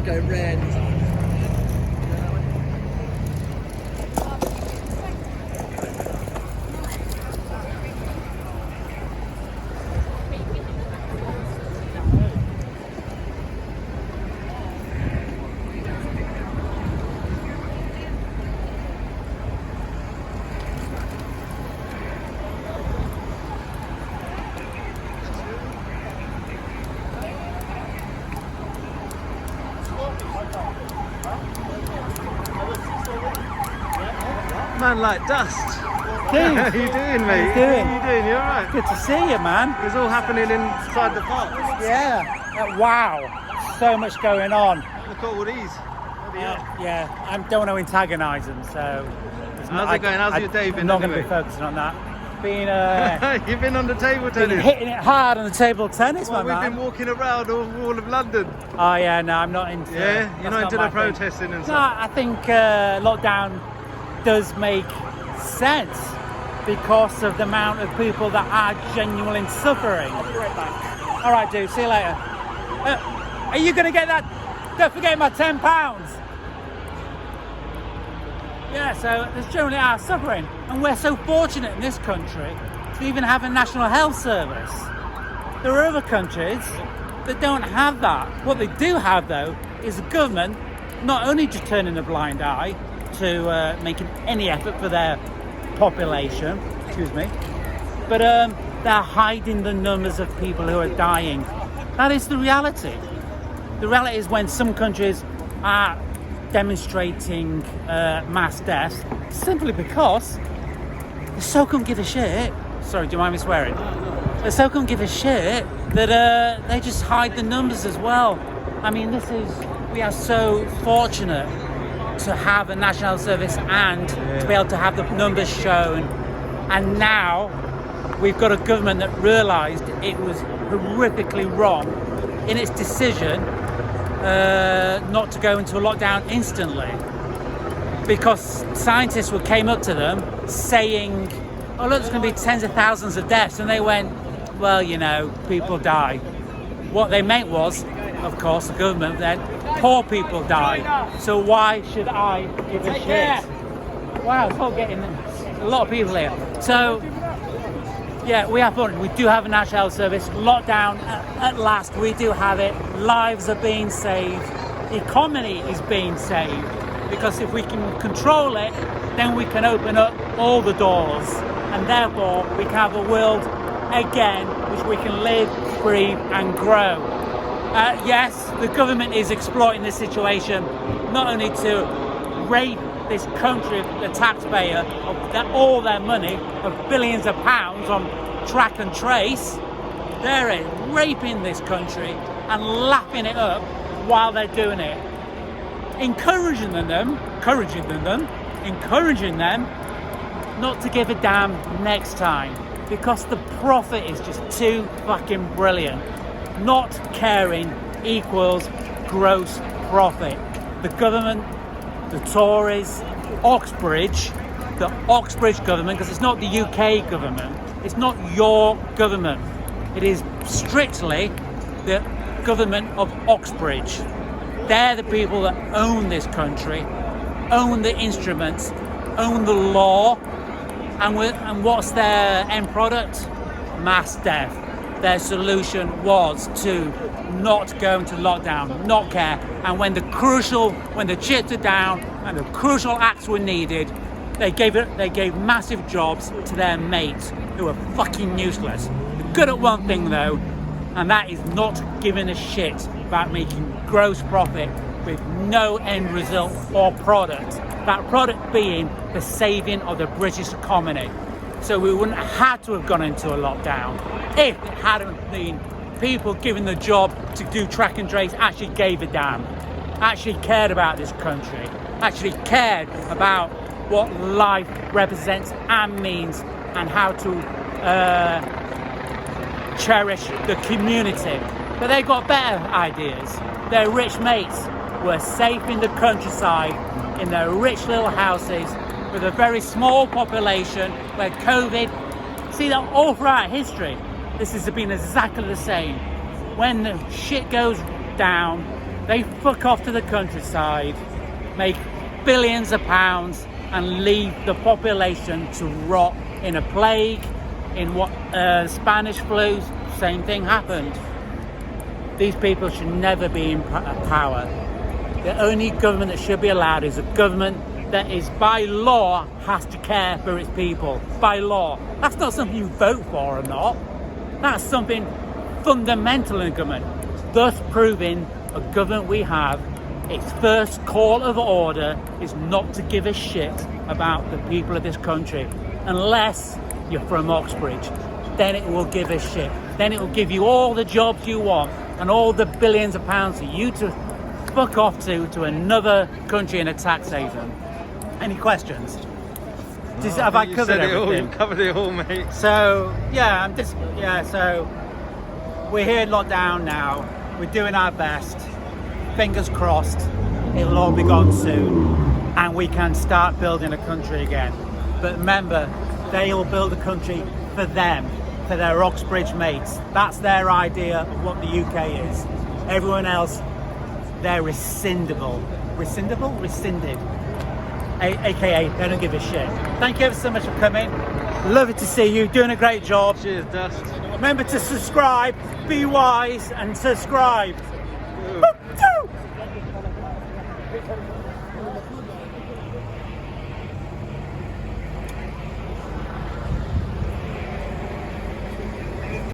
start going red. Man like dust. Dude, How you doing, mate? How you doing? How you doing? You alright? good to see you, man. It's all happening inside the park. Yeah. Wow. So much going on. Look at all these. Yeah. I don't want to antagonise them, so. How's it going? How's your day been I'm not going to anyway? be focusing on that. Been You've been on the table tennis. hitting it hard on the table tennis, Well, my we've man. been walking around all of London. Oh yeah, no, I'm not into. Yeah, that's you're not into my the thing. protesting and No, stuff. I think lockdown does make sense because of the amount of people that are genuinely suffering. I'll be right back. All right, dude. See you later. Are you going to get that? Don't forget my £10. Yeah, so there's generally are suffering, and we're so fortunate in this country to even have a national health service. There are other countries that don't have that. What they do have, though, is a government not only just turning a blind eye to making any effort for their population, but they're hiding the numbers of people who are dying. That is the reality. The reality is when some countries are demonstrating mass deaths simply because they so couldn't give a shit. Sorry, do you mind me swearing? They so couldn't give a shit that they just hide the numbers as well. I mean, we are so fortunate to have a national health service and to be able to have the numbers shown. And now we've got a government that realised it was horrifically wrong in its decision not to go into a lockdown instantly, because scientists came up to them saying, oh look, there's going to be tens of thousands of deaths, and they went, well, you know, people die. What they meant was, of course, the government then, poor people die, so why should I give a shit? Wow, it's all getting a lot of people here. So yeah, we have fun. We do have a national health service. Lockdown at last, we do have it. Lives are being saved. The economy is being saved. Because if we can control it, then we can open up all the doors. And therefore, we can have a world again which we can live, breathe and grow. Yes, the government is exploiting this situation, not only to rape this country, the taxpayer, of all their money, of billions of pounds on track and trace. They're raping this country and lapping it up while they're doing it. Encouraging them not to give a damn next time, because the profit is just too fucking brilliant. Not caring equals gross profit. The government, the Tories, the Oxbridge government, because it's not the UK government, it's not your government, it is strictly the government of Oxbridge. They're the people that own this country, own the instruments, own the law, and what's their end product? Mass death. Their solution was to not go into lockdown, not care, and when the chips are down and the crucial acts were needed, they gave massive jobs to their mates who are fucking useless. They're good at one thing though, and that is not giving a shit about making gross profit with no end result or product. That product being the saving of the British economy. So we wouldn't have had to have gone into a lockdown if it hadn't been people given the job to do track and trace actually gave a damn, actually cared about this country, actually cared about what life represents and means, and how to cherish the community. But they got better ideas. Their rich mates were safe in the countryside, in their rich little houses, with a very small population where COVID, see that all throughout history, this has been exactly the same. When the shit goes down, They fuck off to the countryside, make billions of pounds, and leave the population to rot in a plague. In what Spanish flu, same thing happened. These people should never be in power. The only government that should be allowed is a government that is, by law, has to care for its people. By law. That's not something you vote for or not. That's something fundamental in government. Thus proving a government we have, its first call of order is not to give a shit about the people of this country. Unless you're from Oxbridge. Then it will give a shit. Then it will give you all the jobs you want and all the billions of pounds for you to fuck off to another country in a tax haven. Any questions? Have I covered everything? You've covered it all, mate. So so we're here in lockdown now. We're doing our best. Fingers crossed it'll all be gone soon and we can start building a country again. But remember, they will build a country for them, for their Oxbridge mates. That's their idea of what the UK is. Everyone else, they're rescindable. Rescinded. AKA, they don't give a shit. Thank you ever so much for coming. Lovely to see you, doing a great job. Cheers, Dust. Remember to subscribe, be wise and subscribe.